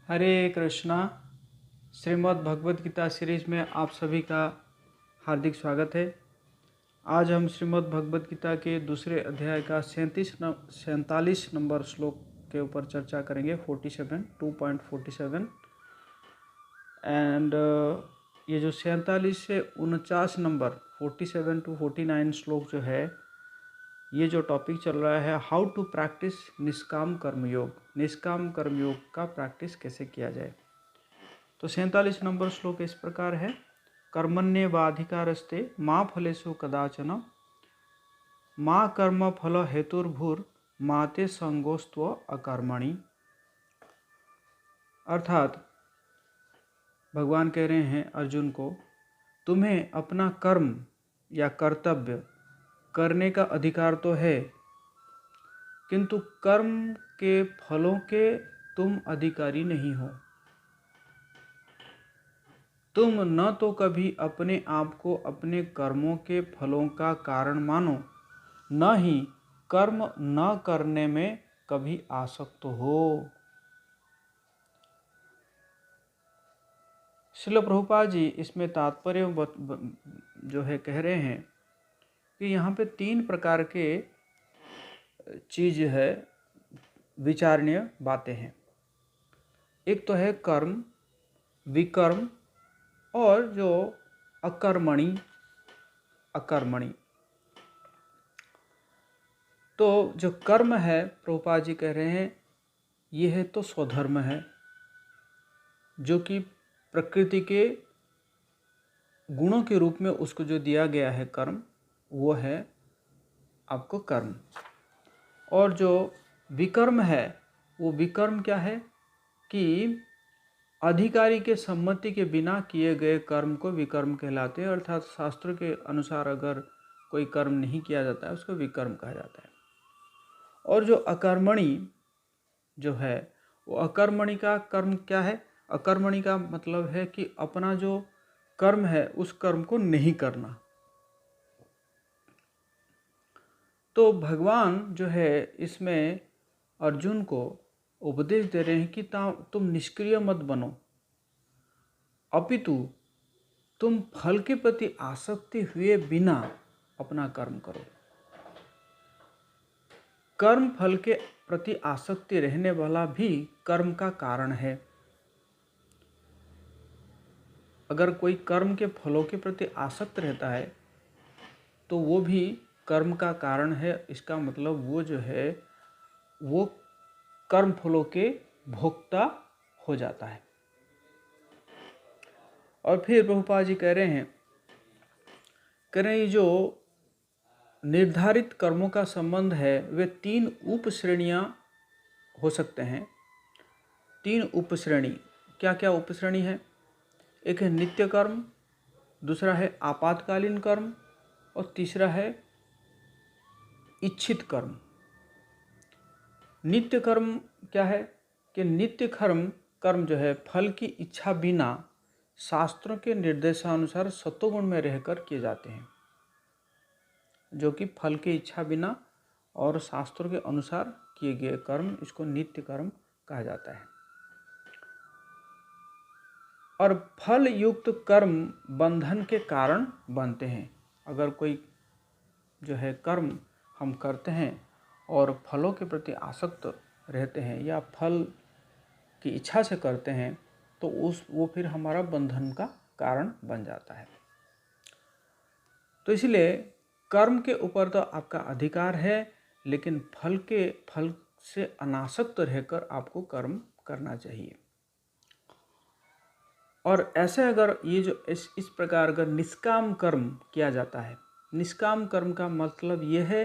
हरे Krishna. Shrimad Bhagavad Gita series में आप सभी का हार्दिक स्वागत है। आज हम श्रीमद् भगवद गीता के दूसरे अध्याय का 47 नंबर श्लोक के ऊपर चर्चा करेंगे। 2.47 एंड ये जो 47 से 49 नंबर 47 to 49 श्लोक जो है, ये जो टॉपिक चल रहा है हाउ टू प्रैक्टिस निष्काम कर्मयोग। निष्काम कर्मयोग का प्रैक्टिस कैसे किया जाए। तो 47 नंबर श्लोक इस प्रकार है, कर्मण्येवाधिकारस्ते माँ फलेषु कदाचन माँ कर्म फल हेतुर्भूर माते संगोस्त्व अकर्मणि। अर्थात भगवान कह रहे हैं अर्जुन को, तुम्हें अपना कर्म या कर्तव्य करने का अधिकार तो है, किंतु कर्म के फलों के तुम अधिकारी नहीं हो। तुम न तो कभी अपने आप को अपने कर्मों के फलों का कारण मानो, न ही कर्म न करने में कभी आसक्त हो। श्रील प्रभुपाद जी इसमें तात्पर्य जो है कह रहे हैं कि यहाँ पे 3 प्रकार के चीज है, विचारणीय बातें हैं। एक तो है कर्म, विकर्म और जो अकर्मणि। तो जो कर्म है, प्रभुपाद जी कह रहे हैं, यह है तो स्वधर्म है, जो कि प्रकृति के गुणों के रूप में उसको जो दिया गया है कर्म, वो है आपको कर्म। और जो विकर्म है, वो विकर्म क्या है कि अधिकारी के सम्मति के बिना किए गए कर्म को विकर्म कहलाते हैं। अर्थात शास्त्र के अनुसार अगर कोई कर्म नहीं किया जाता है उसको विकर्म कहा जाता है। और जो अकर्मणि जो है, वो अकर्मणि का कर्म क्या है? अकर्मणि का मतलब है कि अपना जो कर्म है उस कर्म को नहीं करना। तो भगवान जो है इसमें अर्जुन को उपदेश दे रहे हैं कि तुम निष्क्रिय मत बनो, अपितु तुम फल के प्रति आसक्ति हुए बिना अपना कर्म करो। कर्म फल के प्रति आसक्ति रहने वाला भी कर्म का कारण है। अगर कोई कर्म के फलों के प्रति आसक्त रहता है तो वो भी कर्म का कारण है। इसका मतलब वो जो है वो कर्म फलों के भोक्ता हो जाता है। और फिर प्रभुपाद जी कह रहे हैं जो निर्धारित कर्मों का संबंध है वे 3 उप श्रेणियां हो सकते हैं। 3 उप श्रेणी। क्या क्या उप श्रेणी है? एक है नित्य कर्म, दूसरा है आपातकालीन कर्म और तीसरा है इच्छित कर्म। नित्य कर्म क्या है कि नित्य कर्म जो है फल की इच्छा बिना शास्त्रों के निर्देशानुसार सत्वगुण में रहकर किए जाते हैं, जो कि फल की इच्छा बिना और शास्त्रों के अनुसार किए गए कर्म, इसको नित्य कर्म कहा जाता है। और फल युक्त कर्म बंधन के कारण बनते हैं। अगर कोई जो है कर्म हम करते हैं और फलों के प्रति आसक्त रहते हैं या फल की इच्छा से करते हैं तो वो फिर हमारा बंधन का कारण बन जाता है। तो इसलिए कर्म के ऊपर तो आपका अधिकार है, लेकिन फल से अनासक्त रहकर आपको कर्म करना चाहिए। और ऐसे अगर ये जो इस प्रकार अगर निष्काम कर्म किया जाता है, निष्काम कर्म का मतलब ये है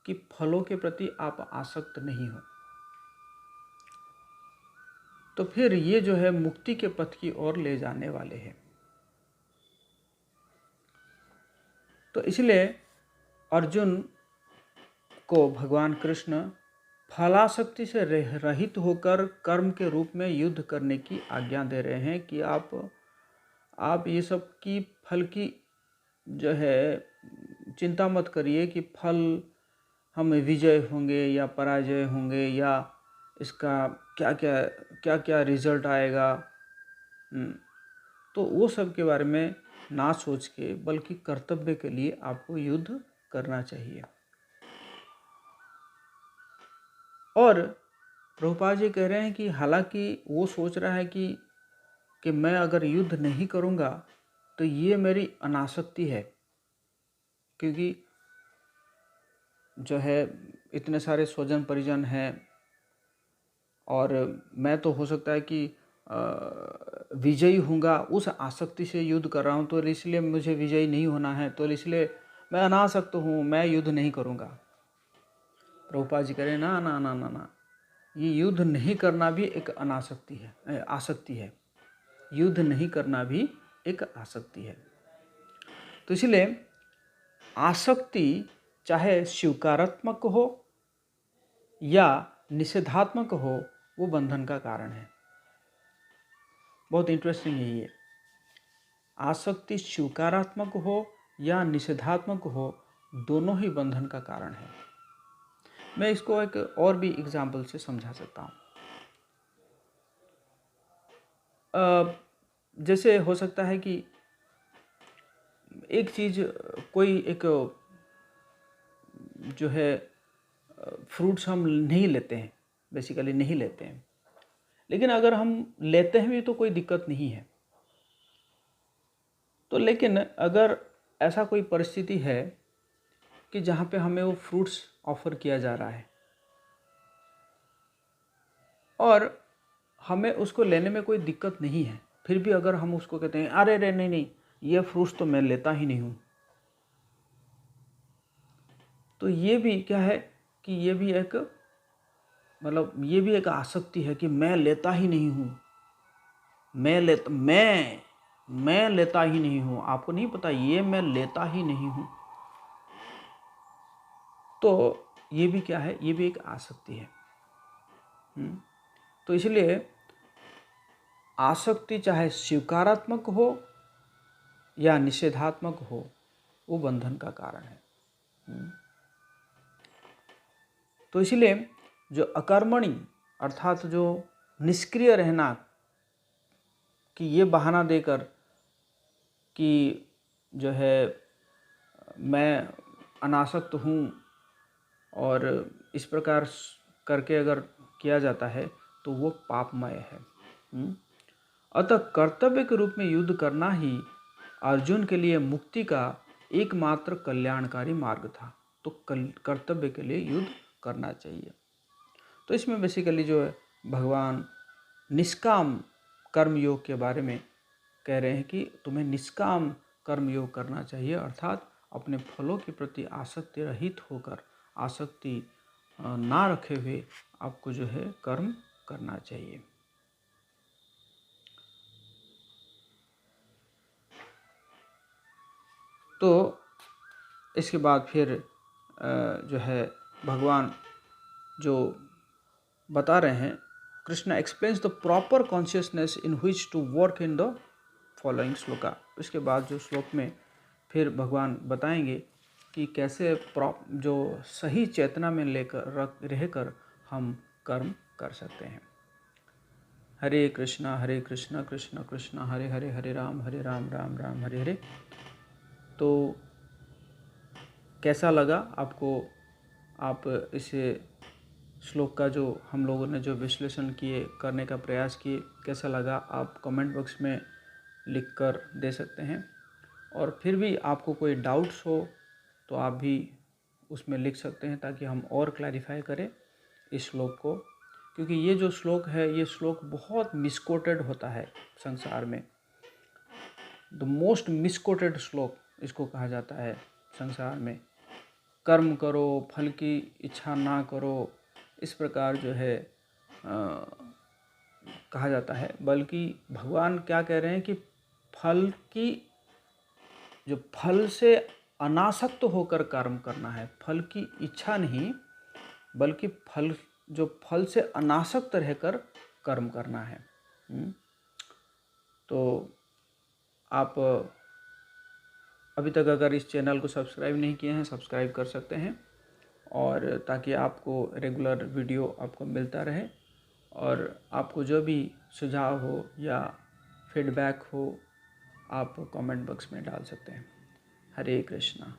कि फलों के प्रति आप आसक्त नहीं हो, तो फिर ये जो है मुक्ति के पथ की ओर ले जाने वाले हैं। तो इसलिए अर्जुन को भगवान कृष्ण फलासक्ति से रहित होकर कर्म के रूप में युद्ध करने की आज्ञा दे रहे हैं कि आप ये सब की फल की जो है चिंता मत करिए कि फल हम विजय होंगे या पराजय होंगे या इसका क्या क्या क्या क्या रिजल्ट आएगा। तो वो सब के बारे में ना सोच के बल्कि कर्तव्य के लिए आपको युद्ध करना चाहिए। और प्रभुपाद जी कह रहे हैं कि हालांकि वो सोच रहा है कि मैं अगर युद्ध नहीं करूँगा तो ये मेरी अनासक्ति है, क्योंकि जो है इतने सारे स्वजन परिजन हैं और मैं तो हो सकता है कि विजयी हूँगा, उस आसक्ति से युद्ध कर रहा हूँ, तो इसलिए मुझे विजयी नहीं होना है, तो इसलिए मैं अनासक्त हूँ, मैं युद्ध नहीं करूँगा। प्रभुपाद जी कह रहे हैं ना ना ना ना ना, ये युद्ध नहीं करना भी एक अनासक्ति है, आसक्ति है। युद्ध नहीं करना भी एक आसक्ति है। तो इसलिए आसक्ति चाहे स्वीकारात्मक हो या निषेधात्मक हो, वो बंधन का कारण है। बहुत इंटरेस्टिंग है ये। आसक्ति स्वीकारात्मक हो या निषेधात्मक हो, दोनों ही बंधन का कारण है। मैं इसको एक और भी एग्जाम्पल से समझा सकता हूँ। जैसे हो सकता है कि एक चीज़, कोई एक जो है फ्रूट्स हम नहीं लेते हैं, बेसिकली नहीं लेते हैं, लेकिन अगर हम लेते हैं भी तो कोई दिक्कत नहीं है। तो लेकिन अगर ऐसा कोई परिस्थिति है कि जहाँ पे हमें वो फ्रूट्स ऑफर किया जा रहा है और हमें उसको लेने में कोई दिक्कत नहीं है, फिर भी अगर हम उसको कहते हैं अरे रे नहीं नहीं, ये फ्रूट्स तो मैं लेता ही नहीं हूँ, तो ये भी क्या है कि ये भी एक ये भी एक आसक्ति है कि मैं लेता ही नहीं हूँ, मैं लेता ही नहीं हूँ। आपको नहीं पता, ये मैं लेता ही नहीं हूँ। तो ये भी क्या है, ये भी एक आसक्ति है। तो इसलिए आसक्ति चाहे स्वीकारात्मक हो या निषेधात्मक हो, वो बंधन का कारण है। तो इसलिए जो अकर्मणी अर्थात जो निष्क्रिय रहना, कि ये बहाना देकर कि जो है मैं अनासक्त हूँ और इस प्रकार करके अगर किया जाता है तो वो पापमय है। अतः कर्तव्य के रूप में युद्ध करना ही अर्जुन के लिए मुक्ति का एकमात्र कल्याणकारी मार्ग था। तो कर्तव्य के लिए युद्ध करना चाहिए। तो इसमें बेसिकली जो है भगवान निष्काम कर्म योग के बारे में कह रहे हैं कि तुम्हें निष्काम कर्म योग करना चाहिए, अर्थात अपने फलों के प्रति आसक्ति रहित होकर, आसक्ति ना रखे हुए आपको जो है कर्म करना चाहिए। तो इसके बाद फिर जो है भगवान जो बता रहे हैं, Krishna explains the proper consciousness in which to work in the following shloka. इसके बाद जो श्लोक में फिर भगवान बताएंगे कि कैसे जो सही चेतना में लेकर रहकर हम कर्म कर सकते हैं। हरे कृष्णा कृष्ण कृष्ण हरे हरे, हरे राम राम राम हरे हरे। तो कैसा लगा आपको, आप इस श्लोक का जो हम लोगों ने जो विश्लेषण किए, करने का प्रयास किए, कैसा लगा आप कमेंट बॉक्स में लिख कर दे सकते हैं। और फिर भी आपको कोई डाउट्स हो तो आप भी उसमें लिख सकते हैं, ताकि हम और क्लैरिफाई करें इस श्लोक को, क्योंकि ये जो श्लोक है, ये श्लोक बहुत मिसकोटेड होता है संसार में। द मोस्ट मिसकोटेड श्लोक इसको कहा जाता है संसार में। कर्म करो, फल की इच्छा ना करो, इस प्रकार जो है कहा जाता है। बल्कि भगवान क्या कह रहे हैं कि फल से अनासक्त होकर कर्म करना है, फल की इच्छा नहीं, बल्कि फल से अनासक्त रहकर कर्म करना है। तो आप अभी तक अगर इस चैनल को सब्सक्राइब नहीं किए हैं, सब्सक्राइब कर सकते हैं, और ताकि आपको रेगुलर वीडियो आपको मिलता रहे। और आपको जो भी सुझाव हो या फीडबैक हो आप कमेंट बॉक्स में डाल सकते हैं। हरे कृष्णा।